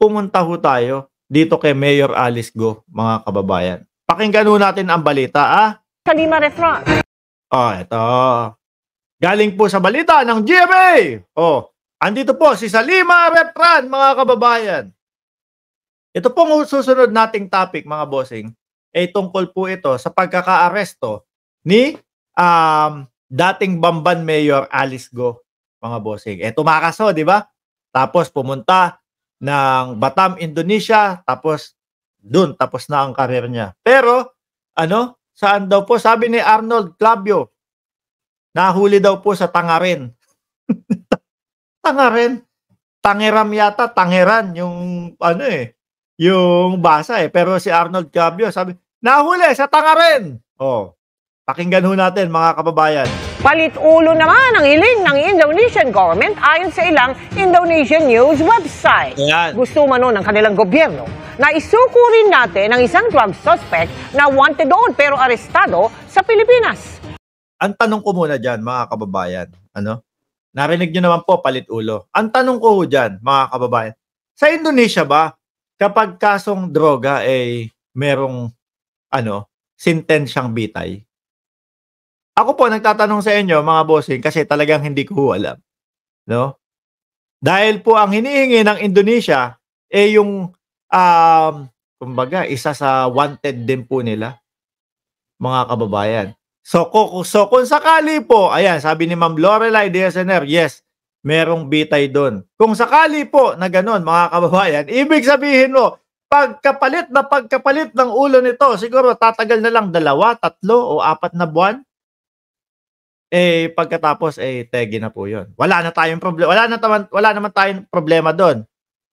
pumunta ho tayo dito kay Mayor Alice Go, mga kababayan. Pakinggan ho natin ang balita, Sa Lima Restaurant. Ito. Galing po sa balita ng GMA. Andito po si Salima Restaurant, mga kababayan. Ito pong susunod nating topic, mga bossing, tungkol po ito sa pagkaka-aresto ni dating Bamban Mayor Alice Go, mga bossing. Tumakaso, di ba? Tapos pumunta ng Batam, Indonesia, tapos tapos na ang karir niya. Pero, saan daw po? Sabi ni Arnold Clavio, nahuli daw po sa Tangaren. Tangaren? Tangeram yata, Tangeran, yung yung basa Pero si Arnold Clavio, sabi, nahuli sa Tangaren. Pakinggan ho natin, mga kababayan. Palit ulo naman ang hiling ng Indonesian government ayon sa ilang Indonesian news website. Ayan. Gusto umano ng kanilang gobyerno na isuko rin natin ang isang drug suspect na wanted doon pero arestado sa Pilipinas. Ang tanong ko muna dyan, mga kababayan, narinig nyo naman po, palit ulo. Ang tanong ko dyan, mga kababayan, sa Indonesia ba, kapag kasong droga merong sentensyang bitay? Ako po nagtatanong sa inyo, mga bossing, kasi talagang hindi ko alam. No? Dahil po ang hinihingi ng Indonesia yung kumbaga, isa sa wanted din po nila, mga kababayan. So kung sakali po, ayan, sabi ni Ma'am Lorelai DSNR, yes, merong bitay doon. Kung sakali po na gano'n, mga kababayan, ibig sabihin mo, pagkapalit ng ulo nito, siguro tatagal na lang 2, 3 o 4 na buwan. Pagkatapos tegi na po 'yon. Wala na tayong problema. Wala naman tayong problema doon.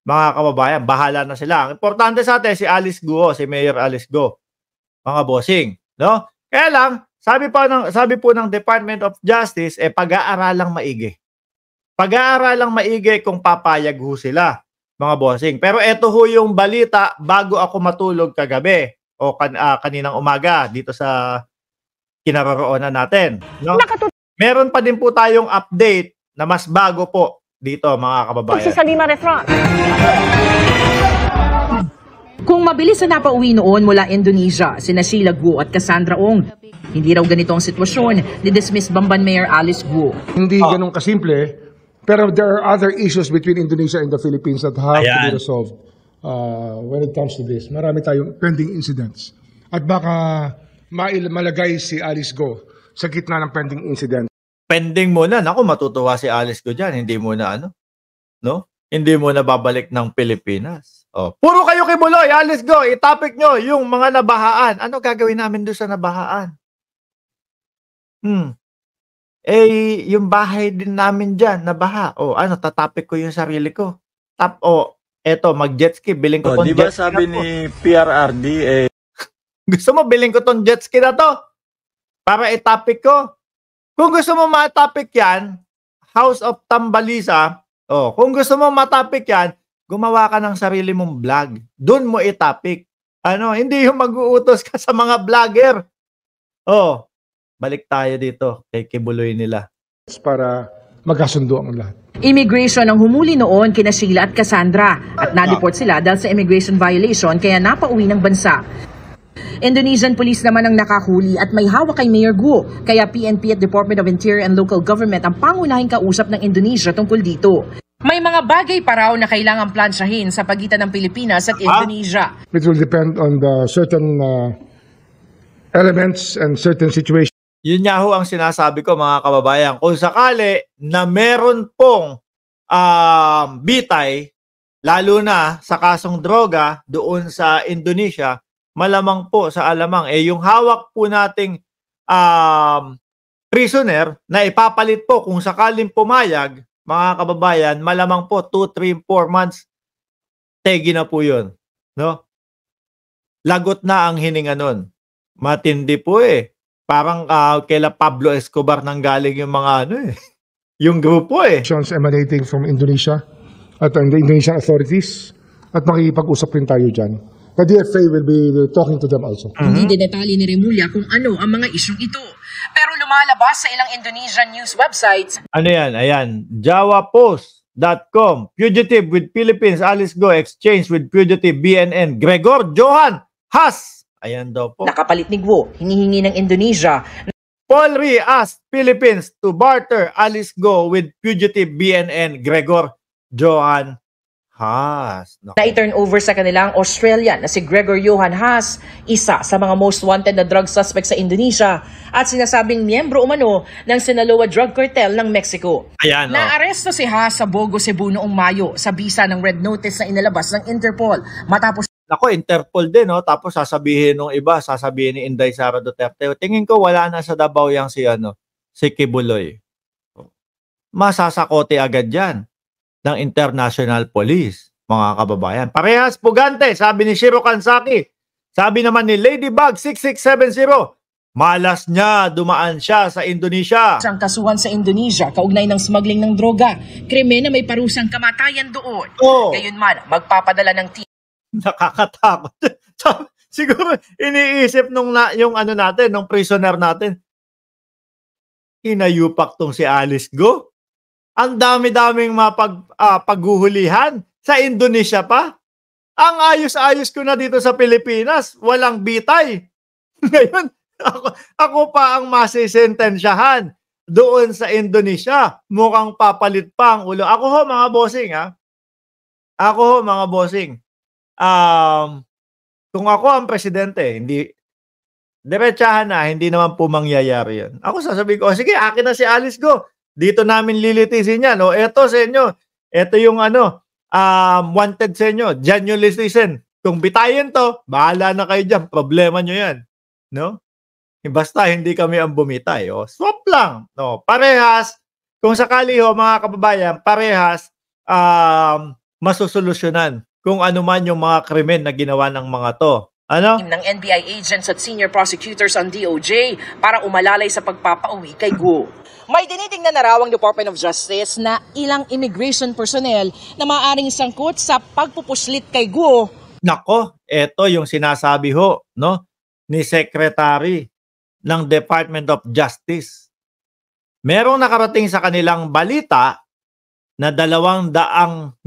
Mga kababayan, bahala na sila. Ang importante sa atin si Alice Go, si Mayor Alice Go. Mga bossing, no? Kaya lang, sabi po ng Department of Justice pag-aaralang maigi. Pag-aaralang maigi kung papayag ho sila, mga bossing. Pero eto ho yung balita bago ako matulog kagabi o kaninang umaga dito sa kinaroroonan natin, no? Meron pa din po tayong update na mas bago po dito, mga kababayan. Sa Lima Restaurant. Kung mabilis na napauwi noon mula Indonesia, sina Sheila Guo at Cassandra Ong, hindi raw ganito ang sitwasyon ni dismiss Bamban Mayor Alice Guo. Hindi ganun kasimple, pero there are other issues between Indonesia and the Philippines that have to be resolved when it comes to this. Marami tayong pending incidents. At baka malagay si Alice Go sa gitna ng pending incident. Pending muna. Naku, matutuwa si Alice Go dyan. Hindi muna no? Hindi muna babalik ng Pilipinas. Puro kayo kibuloy, Alice Go. I-topic nyo yung mga nabahaan. Ano gagawin namin doon sa nabahaan? Yung bahay din namin dyan, nabaha. Tatapik ko yung sarili ko. Eto, mag-jet ski. Biling ko tong di ba sabi ni PRRD, gusto mo, biling ko tong jet ski na to para i-topic ko. Kung gusto mo ma-topic yan, House of Tambalisa, kung gusto mo ma-topic yan, gumawa ka ng sarili mong vlog. Doon mo i-topic. Hindi yung mag-uutos ka sa mga vlogger. Balik tayo dito kay kibuloy nila. Para magkasundo ang lahat. Immigration ang humuli noon kina Sheila at Cassandra at na-deport sila dahil sa immigration violation kaya napauwi ng bansa. Indonesian police naman ang nakahuli at may hawak kay Mayor Guo, kaya PNP at Department of Interior and Local Government ang pangunahing kausap ng Indonesia tungkol dito. May mga bagay pa raw na kailangang plansyahin sa pagitan ng Pilipinas at Indonesia. It will depend on the certain elements and certain situations. Yun nga ho ang sinasabi ko, mga kababayan. Kung sakali na meron pong bitay, lalo na sa kasong droga doon sa Indonesia, malamang po sa alamang, yung hawak po nating prisoner na ipapalit po kung sakaling pumayag, mga kababayan, malamang po 2, 3, 4 months, tegi na po yun. No? Lagot na ang hininga nun. Matindi po Parang kaila Pablo Escobar nang galing yung mga yung grupo Emanating from Indonesia at the Indonesian authorities at makikipag-usap rin tayo dyan. The DFA will be talking to them also. Hindi dinetali ni Remulla kung ano ang mga isyong ito. Pero lumalabas sa ilang Indonesian news websites. Ano yan? Ayan. Java Post. News.com. Fugitive with Philippines, Alice Go exchange with fugitive BNN Gregor Johan Has. Ayan daw po. Nakapalit ni Guo, hinihingi ng Indonesia Paul Ree asked Philippines to barter Alice Go with fugitive BNN Gregor Johan Has. na i-turn over sa kanilang Australian na si Gregor Johan Has, isa sa mga most wanted na drug suspect sa Indonesia at sinasabing miyembro umano ng Sinaloa Drug Cartel ng Mexico. Ayan, oh. Naaresto si Has sa Bogo, Cebu noong Mayo sa bisa ng red notice na inilabas ng Interpol matapos Ako, Interpol din, no? Tapos sasabihin ng iba, sasabihin ni Inday Sara Duterte, tingin ko wala na sa Davao yang si Kibuloy. Masasakote agad yan ng International Police, mga kababayan. Parehas pugante, sabi ni Shiro Kansaki. Sabi naman ni Ladybug 6670, malas niya, dumaan siya sa Indonesia. ang kasuhan sa Indonesia kaugnay ng smuggling ng droga, krimen na may parusang kamatayan doon. Oo. Gayunman, magpapadala ng Nakakatakot. Siguro iniisip yung natin, nung prisoner natin. Hinayupak tong si Alice Go. Ang dami-daming paghuhulihan sa Indonesia pa. Ang ayos-ayos ko na dito sa Pilipinas, walang bitay. Ngayon, ako pa ang masisentensyahan doon sa Indonesia. Mukhang papalit pa ang ulo. Ako ho, mga bossing, ha? Ako ho, mga bossing. Kung ako ang presidente, diretsahan na, hindi naman po mangyayari yan. Ako sasabihin ko, sige, akin na si Alice Go. Dito namin lilitisin yan. O, eto sa inyo. Eto yung wanted sa inyo. Diyan nyo litisin. Kung bitayin to, bahala na kayo dyan. Problema nyo yan. No? Basta hindi kami ang bumitay. O, swap lang. No, parehas. Kung sakali ho, mga kababayan, parehas masusolusyonan kung ano man yung mga krimen na ginawa ng mga to. Ano? ng NBI agents at senior prosecutors ang DOJ para umalalay sa pagpapauwi kay Guo. May tinitingnan na raw ang Department of Justice na ilang immigration personnel na maaaring sangkot sa pagpupuslit kay Guo. Nako, eto yung sinasabi ho, no, ni Secretary ng Department of Justice. Merong nakarating sa kanilang balita na 200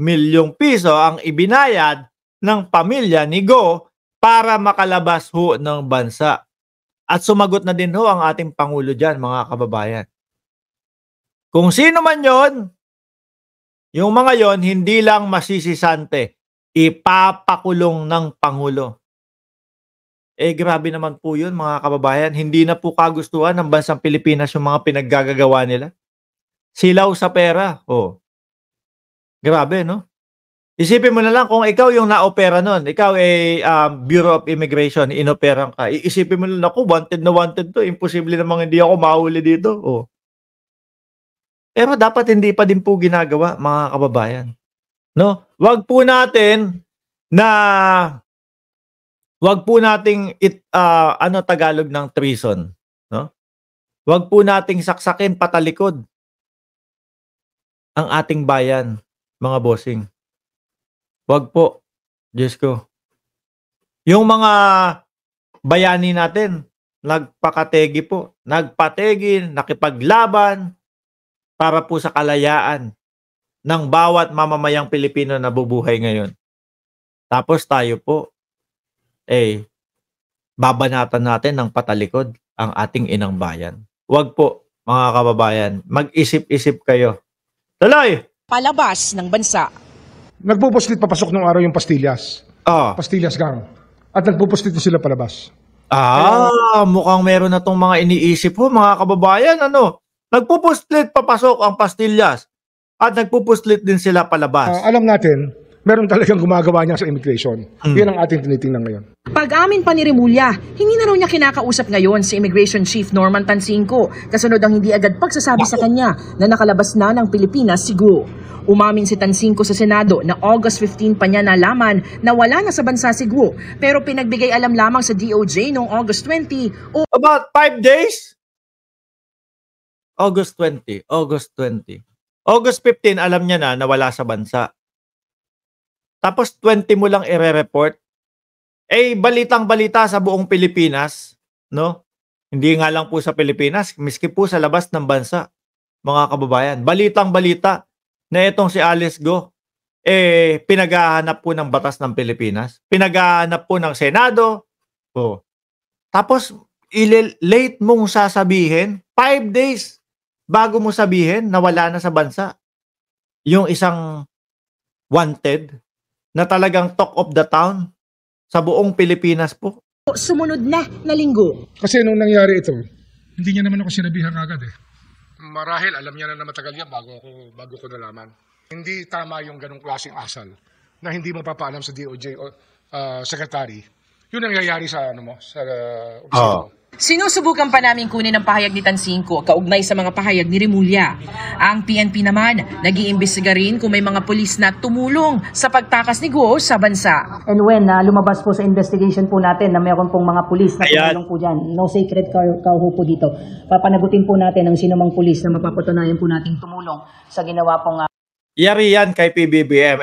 milyong piso ang ibinayad ng pamilya ni Go para makalabas ho ng bansa. At sumagot na din ho ang ating Pangulo dyan, mga kababayan. Kung sino man yon, yung mga yon hindi lang masisisante, ipapakulong ng Pangulo. Grabe naman po yun, mga kababayan. Hindi na po kagustuhan ng bansang Pilipinas yung mga pinaggagawa nila. Silaw sa pera. Oh. Grabe, no? Isipin mo na lang kung ikaw yung na-opera nun. Ikaw ay Bureau of Immigration, inoperang ka. Isipin mo na, ako, wanted na wanted to. Imposible namang hindi ako mahuli dito. Oh. Pero dapat hindi pa din po ginagawa, mga kababayan. No? Wag po nating Tagalog ng treason, no? Wag po nating saksakin patalikod ang ating bayan, mga bossing. Wag po. Diyos ko. Yung mga bayani natin, nagpakategi po. Nagpategi, nakipaglaban para po sa kalayaan ng bawat mamamayang Pilipino na bubuhay ngayon. Tapos tayo po, babanatan natin ng patalikod ang ating inang bayan. Wag po, mga kababayan. Mag-isip-isip kayo. Tuloy! Palabas ng bansa. Nagpupuslit papasok nung araw yung Pastillas. Pastillas gang. At nagpupuslit sila palabas. Mukhang meron na tong mga iniisip ho, mga kababayan. Nagpupuslit papasok ang Pastillas. At nagpupuslit din sila palabas. Alam natin, meron talagang gumagawa niya sa immigration. Yan ang ating tinitingnan ngayon. Pag-amin pa ni Remulla, hindi na raw niya kinakausap ngayon si Immigration Chief Norman Tansinco, kasunod ang hindi agad pagsasabi sa kanya na nakalabas na ng Pilipinas si Guo. Umamin si Tansinco sa Senado na August 15 pa niya nalaman na wala na sa bansa si Guo, pero pinagbigay alam lamang sa DOJ noong August 20. About 5 days? August 20. August 15, alam niya na wala sa bansa. Tapos 20 mo lang i-report. Balitang-balita sa buong Pilipinas, no? Hindi nga lang po sa Pilipinas, miski po sa labas ng bansa, mga kababayan. Balitang-balita na itong si Alice Go pinaghahanap po ng batas ng Pilipinas, pinaghahanap po ng Senado. Tapos late mong sasabihin, 5 days bago mo sabihin na wala na sa bansa yung isang wanted na talagang talk of the town sa buong Pilipinas po. Sumunod na linggo. Kasi nung nangyari ito, hindi niya naman ako sinabihan agad eh. Marahil alam niya na matagal yan bago ko nalaman. Hindi tama yung ganong klaseng asal na hindi mapapaalam sa DOJ o secretary. Yun ang nangyayari sa opisina mo. Sinusubukan pa namin kunin ang pahayag ni Tansingco kaugnay sa mga pahayag ni Remulla. Ang PNP naman, nag-iimbestiga rin kung may mga pulis na tumulong sa pagtakas ni Guo sa bansa. And when lumabas po sa investigation po natin na mayroon pong mga pulis na tumulong po dyan, no sacred cow po dito, papanagutin po natin ang sinumang pulis na mapapatunayan po nating tumulong sa ginawa pong Yari yan kay PBBM.